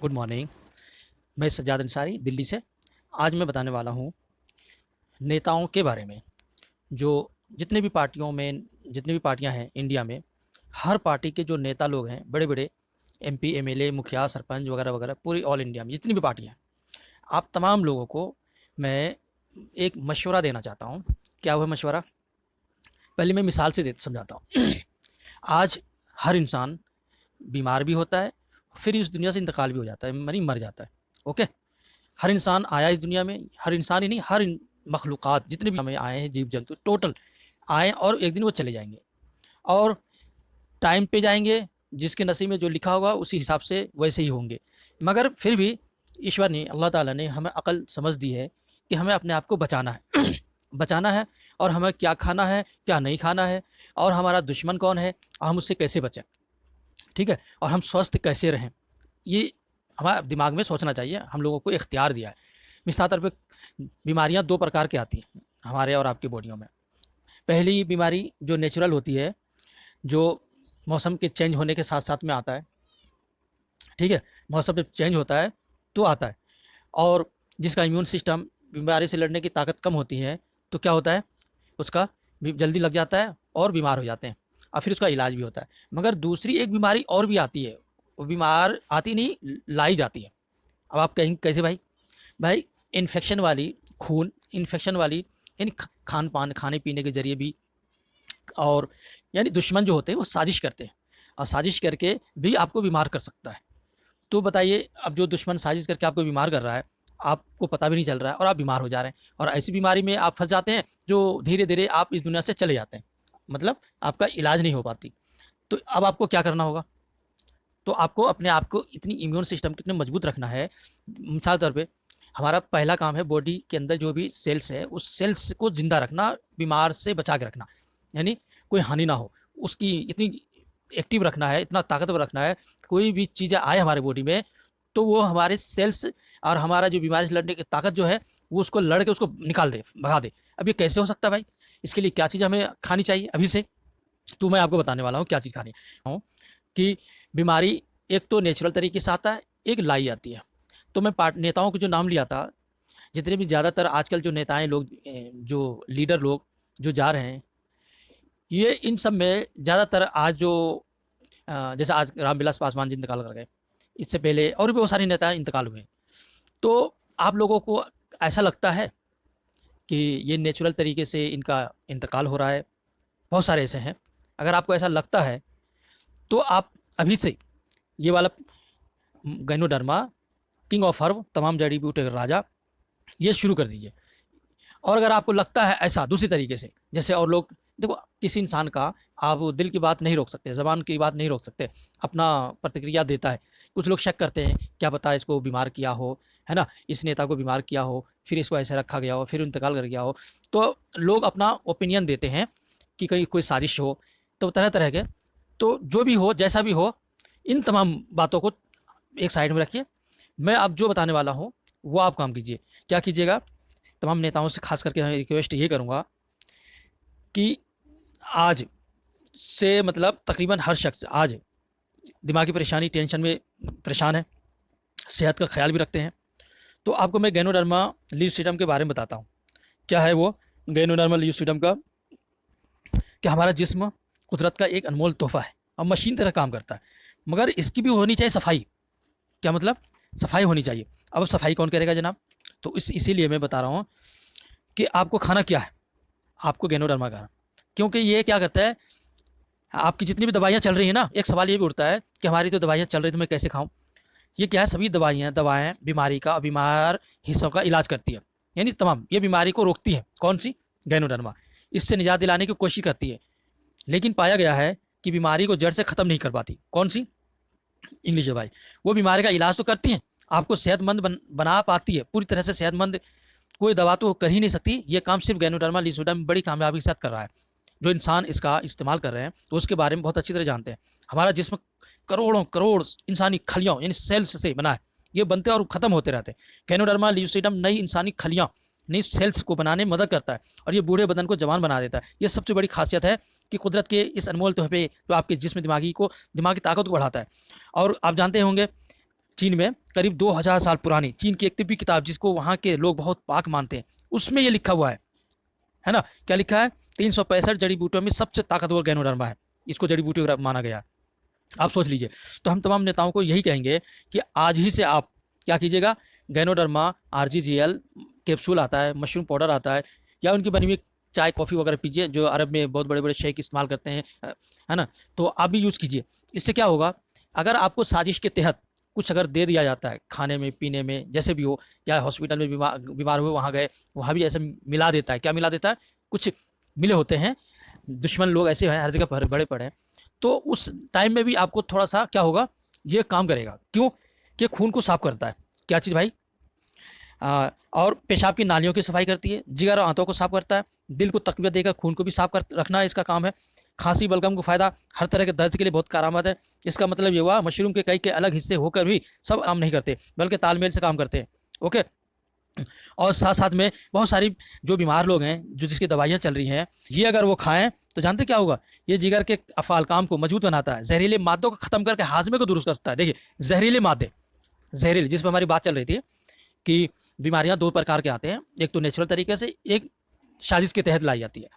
Good morning. मैं सज्जाद अंसारी दिल्ली से। आज मैं बताने वाला हूँ नेताओं के बारे में। जो जितने भी पार्टियों में जितनी भी पार्टियाँ हैं इंडिया में, हर पार्टी के जो नेता लोग हैं, बड़े बड़े एमपी एमएलए मुखिया सरपंच वगैरह वगैरह, पूरी ऑल इंडिया में जितनी भी पार्टियाँ हैं, आप तमाम लोगों को मैं एक मशवरा देना चाहता हूँ। क्या हुआ मशवरा? पहले मैं मिसाल से दे समझाता हूँ। आज हर इंसान बीमार भी होता है, फिर इस दुनिया से इंतकाल भी हो जाता है, यानी मर जाता है। ओके। हर इंसान आया इस दुनिया में, हर इंसान ही नहीं, हर मखलूक़ात जितने भी हमें आए हैं, जीव जंतु टोटल आए और एक दिन वो चले जाएंगे और टाइम पे जाएंगे। जिसके नसीब में जो लिखा होगा उसी हिसाब से वैसे ही होंगे। मगर फिर भी ईश्वर ने, अल्लाह ताला ने हमें अकल समझ दी है कि हमें अपने आप को बचाना है। बचाना है, और हमें क्या खाना है क्या नहीं खाना है, और हमारा दुश्मन कौन है और हम उससे कैसे बचें। ठीक है, और हम स्वस्थ कैसे रहें, ये हमारे दिमाग में सोचना चाहिए। हम लोगों को इख्तियार दिया है। मिसाल तौर पे बीमारियां दो प्रकार की आती हैं हमारे और आपकी बॉडियों में। पहली बीमारी जो नेचुरल होती है, जो मौसम के चेंज होने के साथ साथ में आता है। ठीक है, मौसम जब चेंज होता है तो आता है, और जिसका इम्यून सिस्टम बीमारी से लड़ने की ताकत कम होती है, तो क्या होता है, उसका जल्दी लग जाता है और बीमार हो जाते हैं, और फिर उसका इलाज भी होता है। मगर दूसरी एक बीमारी और भी आती है, वो बीमार आती नहीं, लाई जाती है। अब आप कहेंगे कैसे भाई? भाई, इन्फेक्शन वाली, खून इन्फेक्शन वाली, यानी खान पान खाने पीने के जरिए भी, और यानी दुश्मन जो होते हैं वो साजिश करते हैं, और साजिश करके भी आपको बीमार कर सकता है। तो बताइए, अब जो दुश्मन साजिश करके आपको बीमार कर रहा है, आपको पता भी नहीं चल रहा है और आप बीमार हो जा रहे हैं, और ऐसी बीमारी में आप फंस जाते हैं जो धीरे धीरे आप इस दुनिया से चले जाते हैं, मतलब आपका इलाज नहीं हो पाती। तो अब आपको क्या करना होगा? तो आपको अपने आप को इतनी इम्यून सिस्टम कितने मजबूत रखना है। मिसाल तौर पे हमारा पहला काम है बॉडी के अंदर जो भी सेल्स है उस सेल्स को ज़िंदा रखना, बीमार से बचा के रखना, यानी कोई हानि ना हो, उसकी इतनी एक्टिव रखना है, इतना ताकतवर रखना है। कोई भी चीज़ें आए हमारे बॉडी में तो वो हमारे सेल्स और हमारा जो बीमारी से लड़ने की ताकत जो है वो उसको लड़ के उसको निकाल दे, भगा दे। अब ये कैसे हो सकता है भाई? इसके लिए क्या चीज़ हमें खानी चाहिए अभी से? तो मैं आपको बताने वाला हूँ क्या चीज़ खानी है। कि बीमारी एक तो नेचुरल तरीके से आता है, एक लाई आती है। तो मैं पार्ट नेताओं के जो नाम लिया था, जितने भी ज़्यादातर आजकल जो नेताएं लोग, जो लीडर लोग जो जा रहे हैं, ये इन सब में ज़्यादातर आज जो जैसे आज रामविलास पासवान जी इंतकाल कर गए, इससे पहले और भी बहुत सारे नेता इंतकाल हुए। तो आप लोगों को ऐसा लगता है कि ये नेचुरल तरीके से इनका इंतकाल हो रहा है? बहुत सारे ऐसे हैं। अगर आपको ऐसा लगता है तो आप अभी से ये वाला गैनोडर्मा किंग ऑफ हर्ब, तमाम जड़ी बूटी का राजा, ये शुरू कर दीजिए। और अगर आपको लगता है ऐसा दूसरी तरीके से, जैसे और लोग, देखो किसी इंसान का आप दिल की बात नहीं रोक सकते, ज़बान की बात नहीं रोक सकते, अपना प्रतिक्रिया देता है। कुछ लोग शक करते हैं क्या पता इसको बीमार किया हो, है ना, इस नेता को बीमार किया हो, फिर इसको ऐसे रखा गया हो, फिर इंतकाल कर गया हो। तो लोग अपना ओपिनियन देते हैं कि कहीं कोई साजिश हो, तो तरह तरह के। तो जो भी हो, जैसा भी हो, इन तमाम बातों को एक साइड में रखिए। मैं अब जो बताने वाला हूँ वो आप काम कीजिए। क्या कीजिएगा? तमाम नेताओं से खास करके मैं रिक्वेस्ट ये करूँगा कि आज से, मतलब तकरीबन हर शख्स आज दिमागी परेशानी, टेंशन में परेशान है, सेहत का ख्याल भी रखते हैं। तो आपको मैं गैनोडर्मा ल्यूसिडम के बारे में बताता हूँ। क्या है वो गैनोडर्मा ल्यूसिडम का? कि हमारा जिस्म कुदरत का एक अनमोल तोहफा है और मशीन तरह काम करता है, मगर इसकी भी होनी चाहिए सफाई। क्या मतलब? सफाई होनी चाहिए। अब सफाई कौन करेगा जनाब? तो इसीलिए मैं बता रहा हूँ कि आपको खाना क्या है। आपको गैनोडर्मा खाना, क्योंकि ये क्या करता है, आपकी जितनी भी दवाइयाँ चल रही हैं ना, एक सवाल ये भी उठता है कि हमारी तो दवाइयाँ चल रही तो मैं कैसे खाऊं? ये क्या है, सभी दवाएं बीमारी का, बीमार हिस्सों का इलाज करती है, यानी तमाम ये बीमारी को रोकती है। कौन सी? गैनोडर्मा। इससे निजात दिलाने की कोशिश करती है, लेकिन पाया गया है कि बीमारी को जड़ से ख़त्म नहीं कर पाती। कौन सी? इंग्लिश दवाई। वो बीमारी का इलाज तो करती हैं, आपको सेहतमंद बना पाती है। पूरी तरह से सेहतमंद कोई दवा तो कर ही नहीं सकती। ये काम सिर्फ गैनोडर्मा ल्यूसिडम बड़ी कामयाबी के साथ कर रहा है। जो इंसान इसका इस्तेमाल कर रहे हैं तो उसके बारे में बहुत अच्छी तरह जानते हैं। हमारा जिस्म करोड़ों करोड़ इंसानी खलियों यानी सेल्स से बना है। ये बनते और ख़त्म होते रहते हैं। गैनोडर्मा ल्यूसिडम नई इंसानी खलियाँ, नई सेल्स को बनाने में मदद करता है, और ये बूढ़े बदन को जवान बना देता है। ये सबसे बड़ी खासियत है कि कुदरत के इस अनमोल तोहफे जो आपके जिस्म दिमागी ताकत को बढ़ाता है। और आप जानते होंगे चीन में करीब 2000 साल पुरानी चीन की एक तिब्बी किताब, जिसको वहाँ के लोग बहुत पाक मानते हैं, उसमें ये लिखा हुआ है ना? क्या लिखा है? 365 जड़ी बूटियों में सबसे ताकतवर गैनोडर्मा है, इसको जड़ी बूटी माना गया। आप सोच लीजिए। तो हम तमाम नेताओं को यही कहेंगे कि आज ही से आप क्या कीजिएगा, गैनोडर्मा RGGL कैप्सूल आता है, मशरूम पाउडर आता है, या उनकी बनी हुई चाय कॉफ़ी वगैरह पीजिए, जो अरब में बहुत बड़े बड़े शेख इस्तेमाल करते हैं, है ना? तो आप भी यूज़ कीजिए। इससे क्या होगा, अगर आपको साजिश के तहत कुछ अगर दे दिया जाता है खाने में, पीने में, जैसे भी हो, या हॉस्पिटल में बीमार हुए वहाँ गए, वहाँ भी ऐसे मिला देता है। क्या मिला देता है? कुछ मिले होते हैं, दुश्मन लोग ऐसे हैं हर जगह पर बड़े पड़े हैं। तो उस टाइम में भी आपको थोड़ा सा क्या होगा, ये काम करेगा। क्यों? कि खून को साफ करता है। क्या चीज़ भाई? और पेशाब की नालियों की सफाई करती है, जिगर और आंतों को साफ करता है, दिल को तकवियत देकर खून को भी साफ कर रखना इसका काम है। खांसी बलगम को फ़ायदा, हर तरह के दर्द के लिए बहुत कारआमद है। इसका मतलब ये हुआ, मशरूम के कई के अलग हिस्से होकर भी सब काम नहीं करते, बल्कि तालमेल से काम करते हैं। ओके। और साथ साथ में बहुत सारी जो बीमार लोग हैं, जो जिसकी दवाइयाँ चल रही हैं, ये अगर वो खाएं तो जानते क्या होगा, ये जिगर के अफ़ाल काम को मजबूत बनाता है, जहरीले मादों को ख़त्म करके हाजमे को दुरुस्त करता है। देखिए, जहरीले मादे, जहरीले, जिस पर हमारी बात चल रही थी कि बीमारियां दो प्रकार के आते हैं, एक तो नेचुरल तरीके से, एक साजिश के तहत लाई जाती है।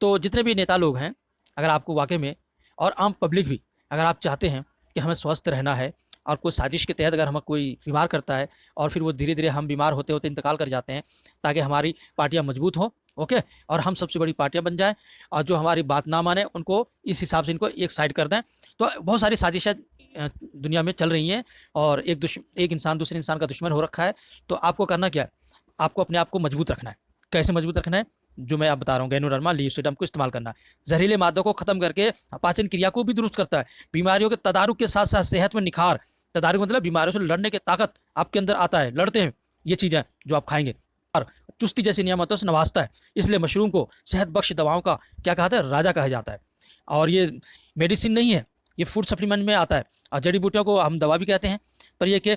तो जितने भी नेता लोग हैं, अगर आपको वाकई में, और आम पब्लिक भी, अगर आप चाहते हैं कि हमें स्वस्थ रहना है, और कोई साजिश के तहत अगर हमें कोई बीमार करता है और फिर वो धीरे धीरे हम बीमार होते होते इंतकाल कर जाते हैं, ताकि हमारी पार्टियां मजबूत हों, ओके, और हम सबसे बड़ी पार्टियां बन जाएं, और जो हमारी बात ना माने उनको इस हिसाब से इनको एक साइड कर दें। तो बहुत सारी साजिशें दुनिया में चल रही हैं, और एक इंसान दूसरे इंसान का दुश्मन हो रखा है। तो आपको करना क्या है, आपको अपने आप को मजबूत रखना है। कैसे मजबूत रखना है? जो मैं आप बता रहा हूँ, गैनोडर्मा लीव्सिडम को इस्तेमाल करना है। जहरीले मादों को खत्म करके पाचन क्रिया को भी दुरुस्त करता है। बीमारियों के तदारुक के साथ साथ सेहत में निखार, तदारुक मतलब बीमारियों से लड़ने की ताकत आपके अंदर आता है, लड़ते हैं ये चीज़ें जो आप खाएंगे, और चुस्ती जैसी नियामतों से नवाजता है। इसलिए मशरूम को सेहत बख्श दवाओं का क्या कहता है, राजा कहा जाता है। और ये मेडिसिन नहीं है, ये फूड सप्लीमेंट में आता है, और जड़ी बूटियों को हम दवा भी कहते हैं। पर यह कि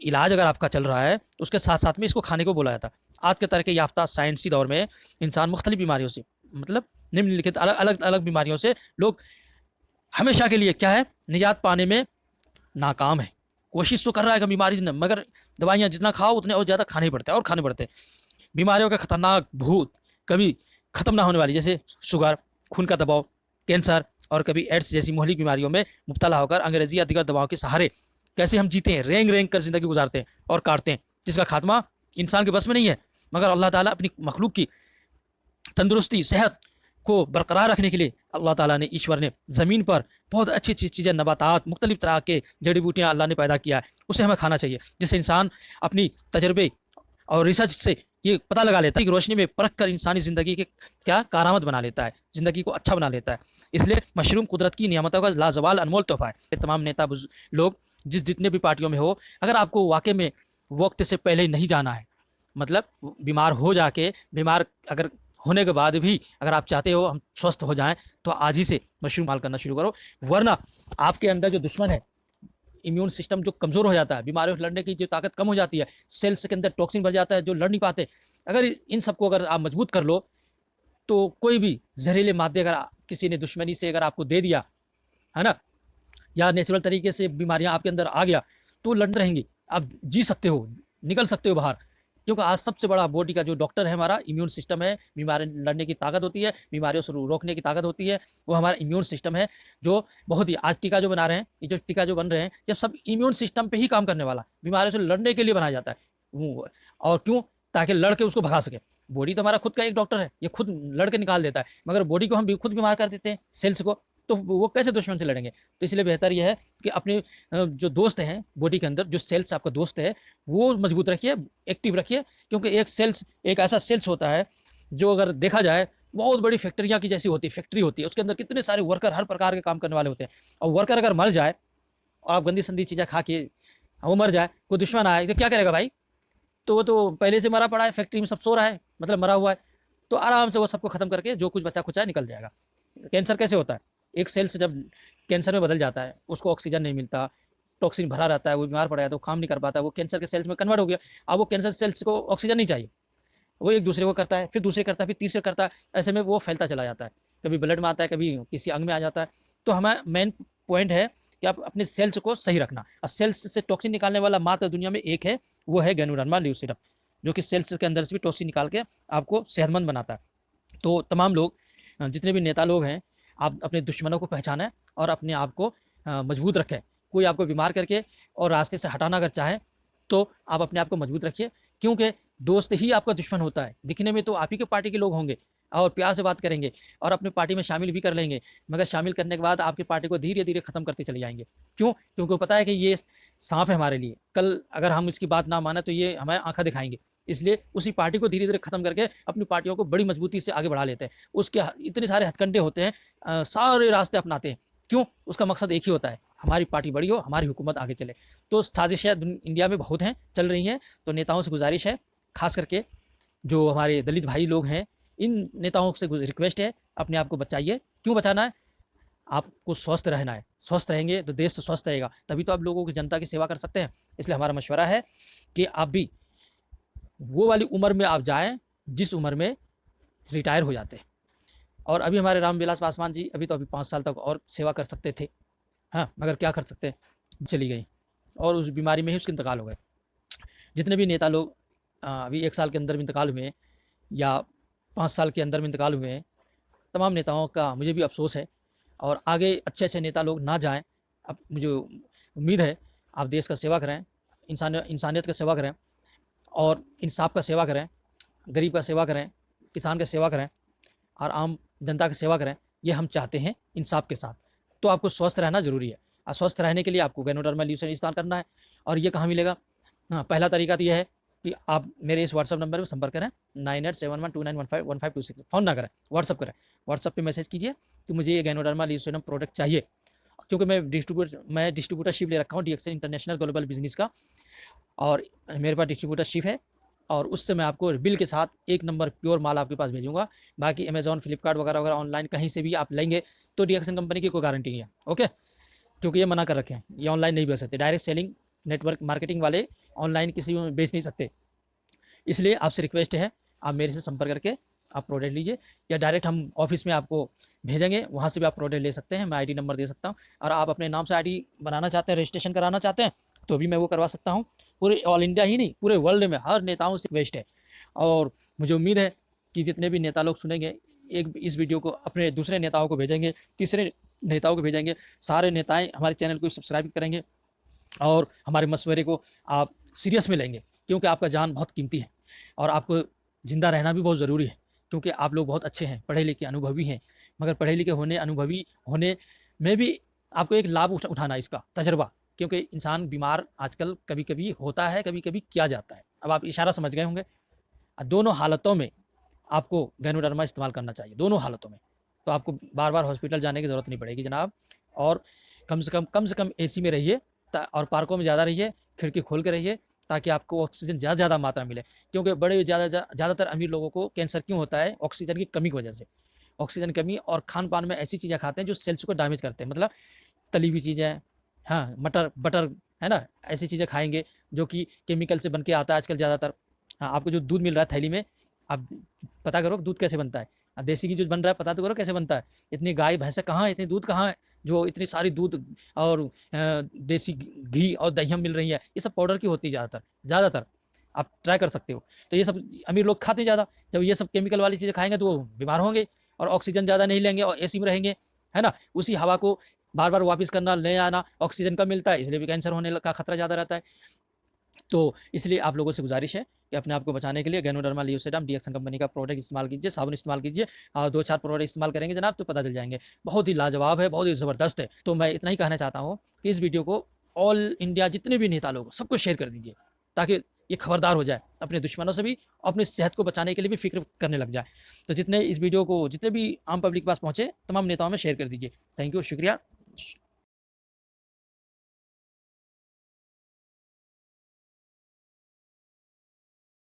इलाज अगर आपका चल रहा है, उसके साथ साथ में इसको खाने को बोला जाता है। आज के तरक्की याफ्ता साइंसी दौर में इंसान मुख्तलिफ बीमारियों से, मतलब निम्नलिखित अलग अलग अलग बीमारियों से लोग हमेशा के लिए क्या है, निजात पाने में नाकाम है। कोशिश तो कर रहा है कि बीमारी से मगर दवाइयाँ जितना खाओ उतने और ज़्यादा खाने पड़ते हैं, और खाने पड़ते हैं। बीमारियों का खतरनाक भूत कभी ख़त्म ना होने वाली, जैसे शुगर, खून का दबाव, कैंसर, और कभी एड्स जैसी मोहलिक बीमारियों में मुब्तला होकर अंग्रेजी या दीगर दवाओं के सहारे कैसे हम जीते हैं, रेंग रेंग कर ज़िंदगी गुजारते हैं और काटते हैं, जिसका खात्मा इंसान के बस में नहीं है। मगर अल्लाह ताला अपनी मखलूक की तंदुरुस्ती, सेहत को बरकरार रखने के लिए अल्लाह ताला ने, ईश्वर ने ज़मीन पर बहुत अच्छी अच्छी चीज़ें, नबातात, मुख्तलिफ तरह के जड़ी बूटियाँ अल्लाह ने पैदा किया है, उसे हमें खाना चाहिए, जिससे इंसान अपनी तजर्बे और रिसर्च से ये पता लगा लेता है कि रोशनी में परख कर इंसानी ज़िंदगी के क्या कारामद बना लेता है, ज़िंदगी को अच्छा बना लेता है। इसलिए मशरूम कुदरत की नियामतों का लाजवाल अनमोल तोहफ़ा है। ये तमाम नेता लोग जितने भी पार्टियों में हो, अगर आपको वाकई में वक्त से पहले नहीं जाना है, मतलब बीमार हो जाके, बीमार अगर होने के बाद भी अगर आप चाहते हो हम स्वस्थ हो जाएं, तो आज ही से मशरूम इस्तेमाल करना शुरू करो। वरना आपके अंदर जो दुश्मन है, इम्यून सिस्टम जो कमज़ोर हो जाता है, बीमारियों से लड़ने की जो ताकत कम हो जाती है, सेल्स के अंदर टॉक्सिन भर जाता है जो लड़ नहीं पाते, अगर इन सबको अगर आप मजबूत कर लो, तो कोई भी जहरीले मादे अगर किसी ने दुश्मनी से अगर आपको दे दिया है ना, या नेचुरल तरीके से बीमारियां आपके अंदर आ गया, तो लड़ते रहेंगी, आप जी सकते हो, निकल सकते हो बाहर। क्योंकि आज सबसे बड़ा बॉडी का जो डॉक्टर है हमारा इम्यून सिस्टम है, बीमारी लड़ने की ताकत होती है, बीमारियों से रोकने की ताकत होती है, वो हमारा इम्यून सिस्टम है। जो बहुत ही आज टीका जो बना रहे हैं, ये जो टीका जो बन रहे हैं, जब सब इम्यून सिस्टम पे ही काम करने वाला, बीमारियों से लड़ने के लिए बनाया जाता है। और क्यों? ताकि लड़ के उसको भगा सके। बॉडी तो हमारा खुद का एक डॉक्टर है, ये खुद लड़ के निकाल देता है, मगर बॉडी को हम भी खुद बीमार कर देते हैं, सेल्स को, तो वो कैसे दुश्मन से लड़ेंगे? तो इसलिए बेहतर यह है कि अपने जो दोस्त हैं बॉडी के अंदर, जो सेल्स आपका दोस्त है, वो मजबूत रखिए, एक्टिव रखिए। क्योंकि एक ऐसा सेल्स होता है जो अगर देखा जाए बहुत बड़ी फैक्ट्रियाँ की जैसी होती है, फैक्ट्री होती है, उसके अंदर कितने सारे वर्कर हर प्रकार के काम करने वाले होते हैं। और वर्कर अगर मर जाए और आप गंदी संदी चीज़ें खा के वो मर जाए, कोई दुश्मन आए तो क्या करेगा भाई? तो वो तो पहले से मरा पड़ा है, फैक्ट्री में सब सो रहा है, मतलब मरा हुआ है, तो आराम से वो सबको खत्म करके जो कुछ बचा खुचा है निकल जाएगा। कैंसर कैसे होता है? एक सेल से जब कैंसर में बदल जाता है, उसको ऑक्सीजन नहीं मिलता, टॉक्सिन भरा रहता है, वो बीमार पड़ जाता है, वो काम नहीं कर पाता, वो कैंसर के सेल्स में कन्वर्ट हो गया। अब वो कैंसर सेल्स को ऑक्सीजन नहीं चाहिए, वो एक दूसरे को करता है, फिर दूसरे करता है, फिर तीसरे करता है, ऐसे में वो फैलता चला जाता है, कभी ब्लड में आता है, कभी किसी अंग में आ जाता है। तो हमारा मेन पॉइंट है कि आप अपने सेल्स को सही रखना। और सेल्स से टॉक्सिन निकालने वाला मात्र दुनिया में एक है, वो है गैनोडर्मा ल्यूसिडम, जो कि सेल्स के अंदर से भी टॉक्सिन निकाल के आपको सेहतमंद बनाता है। तो तमाम लोग, जितने भी नेता लोग हैं, आप अपने दुश्मनों को पहचानें और अपने आप को मजबूत रखें। कोई आपको बीमार करके और रास्ते से हटाना अगर चाहे तो आप अपने आप को मजबूत रखिए, क्योंकि दोस्त ही आपका दुश्मन होता है। दिखने में तो आप ही के पार्टी के लोग होंगे और प्यार से बात करेंगे और अपनी पार्टी में शामिल भी कर लेंगे, मगर शामिल करने के बाद आपकी पार्टी को धीरे धीरे खत्म करते चले जाएंगे। क्यों? क्योंकि पता है कि ये सांप है हमारे लिए, कल अगर हम इसकी बात ना माने तो ये हमें आंखा दिखाएंगे। इसलिए उसी पार्टी को धीरे धीरे खत्म करके अपनी पार्टियों को बड़ी मजबूती से आगे बढ़ा लेते हैं। उसके इतने सारे हथकंडे होते हैं, सारे रास्ते अपनाते हैं। क्यों? उसका मकसद एक ही होता है, हमारी पार्टी बड़ी हो, हमारी हुकूमत आगे चले। तो साजिशें इंडिया में बहुत हैं, चल रही हैं। तो नेताओं से गुजारिश है, खास करके जो हमारे दलित भाई लोग हैं, इन नेताओं से रिक्वेस्ट है, अपने आप को बचाइए। क्यों बचाना है? आपको स्वस्थ रहना है। स्वस्थ रहेंगे तो देश स्वस्थ रहेगा, तभी तो आप लोगों की, जनता की सेवा कर सकते हैं। इसलिए हमारा मशवरा है कि आप भी वो वाली उम्र में आप जाएं जिस उम्र में रिटायर हो जाते हैं। और अभी हमारे रामविलास पासवान जी अभी 5 साल तक और सेवा कर सकते थे, हाँ, मगर क्या कर सकते हैं, चली गई और उस बीमारी में ही उसके इंतकाल हो गए। जितने भी नेता लोग अभी 1 साल के अंदर में इंतकाल हुए या 5 साल के अंदर में इंतकाल हुए हैं, तमाम नेताओं का मुझे भी अफसोस है। और आगे अच्छे अच्छे नेता लोग ना जाएं। अब मुझे उम्मीद है आप देश का सेवा करें, इंसानियत का सेवा करें और इंसाफ का सेवा करें, गरीब का सेवा करें, किसान का सेवा करें और आम जनता की सेवा करें। ये हम चाहते हैं इंसाफ के साथ। तो आपको स्वस्थ रहना ज़रूरी है और स्वस्थ रहने के लिए आपको गैनोडर्मा ल्यूसेंट इस्तेमाल करना है। और ये कहाँ मिलेगा? हाँ, पहला तरीका तो यह है कि आप मेरे इस व्हाट्सअप नंबर पर संपर्क करें, 987129151526। फ़ोन ना करें, व्हाट्सअप करें। व्हाट्सअप पे मैसेज कीजिए कि मुझे ये गैनोडर्मा ल्यूसेंट प्रोडक्ट चाहिए, क्योंकि मैं डिस्ट्रीब्यूटरशिप ले रखा हूँ DXN इंटरनेशनल ग्लोबल बिजनेस का, और मेरे पास डिस्ट्रीब्यूटरशिप है। और उससे मैं आपको बिल के साथ 1 नंबर प्योर माल आपके पास भेजूंगा। बाकी अमेजॉन, फ्लिपकार्ट वगैरह वगैरह ऑनलाइन कहीं से भी आप लेंगे तो DXN कंपनी की कोई गारंटी नहीं है, ओके? क्योंकि ये मना कर रखे हैं, ये ऑनलाइन नहीं बेच सकते। डायरेक्ट सेलिंग नेटवर्क मार्केटिंग वाले ऑनलाइन किसी में बेच नहीं सकते। इसलिए आपसे रिक्वेस्ट है, आप मेरे से संपर्क करके आप प्रोडक्ट लीजिए, या डायरेक्ट हम ऑफिस में आपको भेजेंगे, वहाँ से भी आप प्रोडक्ट ले सकते हैं। मैं ID नंबर दे सकता हूँ, और आप अपने नाम से ID बनाना चाहते हैं, रजिस्ट्रेशन कराना चाहते हैं तो भी मैं वो करवा सकता हूँ। पूरे ऑल इंडिया ही नहीं, पूरे वर्ल्ड में हर नेताओं से रिक्वेस्ट है। और मुझे उम्मीद है कि जितने भी नेता लोग सुनेंगे, एक इस वीडियो को अपने दूसरे नेताओं को भेजेंगे, तीसरे नेताओं को भेजेंगे, सारे नेताएं हमारे चैनल को सब्सक्राइब करेंगे और हमारे मशवरे को आप सीरियस में लेंगे, क्योंकि आपका जान बहुत कीमती है और आपको ज़िंदा रहना भी बहुत ज़रूरी है। क्योंकि आप लोग बहुत अच्छे हैं, पढ़े लिखे अनुभवी हैं, मगर पढ़े लिखे होने, अनुभवी होने में भी आपको एक लाभ उठाना इसका तजर्बा, क्योंकि इंसान बीमार आजकल कभी कभी होता है, कभी कभी किया जाता है। अब आप इशारा समझ गए होंगे। दोनों हालतों में आपको गैनोडर्मा इस्तेमाल करना चाहिए, दोनों हालतों में। तो आपको बार बार हॉस्पिटल जाने की ज़रूरत नहीं पड़ेगी जनाब। और कम से कम AC में रहिए और पार्कों में ज़्यादा रहिए, खिड़की खोल के रहिए, ताकि आपको ऑक्सीजन ज़्यादा मात्रा में मिले। क्योंकि बड़े ज़्यादातर अमीर लोगों को कैंसर क्यों होता है? ऑक्सीजन की कमी की वजह से। ऑक्सीजन कमी, और खान पान में ऐसी चीज़ें खाते हैं जो सेल्स को डैमेज करते हैं, मतलब तली हुई चीज़ें, हाँ, मटर बटर, है ना, ऐसी चीज़ें खाएंगे जो कि केमिकल से बन के आता है आजकल ज़्यादातर। हाँ, आपको जो दूध मिल रहा है थैली में, आप पता करो दूध कैसे बनता है। देसी घी जो बन रहा है, पता तो करो कैसे बनता है। इतनी गाय भैंसे कहाँ है, इतनी दूध कहाँ है जो इतनी सारी दूध और देसी घी और दहियाँ मिल रही है? ये सब पाउडर की होती है ज़्यादातर। आप ट्राई कर सकते हो। तो ये सब अमीर लोग खाते ज़्यादा, जब ये सब केमिकल वाली चीज़ें खाएंगे तो वो बीमार होंगे और ऑक्सीजन ज़्यादा नहीं लेंगे और AC में रहेंगे, है ना। उसी हवा को बार बार वापस करना, ले आना, ऑक्सीजन कम मिलता है, इसलिए भी कैंसर होने का खतरा ज़्यादा रहता है। तो इसलिए आप लोगों से गुजारिश है कि अपने आप को बचाने के लिए गैनोडर्मा ल्यूसेडम DXN कंपनी का प्रोडक्ट इस्तेमाल कीजिए, साबुन इस्तेमाल कीजिए। और 2-4 प्रोडक्ट इस्तेमाल करेंगे जनाब तो पता चल जाएंगे। बहुत ही लाजवाब है, बहुत ही ज़बरदस्त है। तो मैं इतना ही कहना चाहता हूँ कि इस वीडियो को ऑल इंडिया जितने भी नेता लोग, सबको शेयर कर दीजिए, ताकि ये खबरदार हो जाए, अपने दुश्मनों से भी, अपनी सेहत को बचाने के लिए भी फिक्र करने लग जाए। तो जितने इस वीडियो को जितने भी आम पब्लिक के पास पहुँचे, तमाम नेताओं में शेयर कर दीजिए। थैंक यू, शुक्रिया।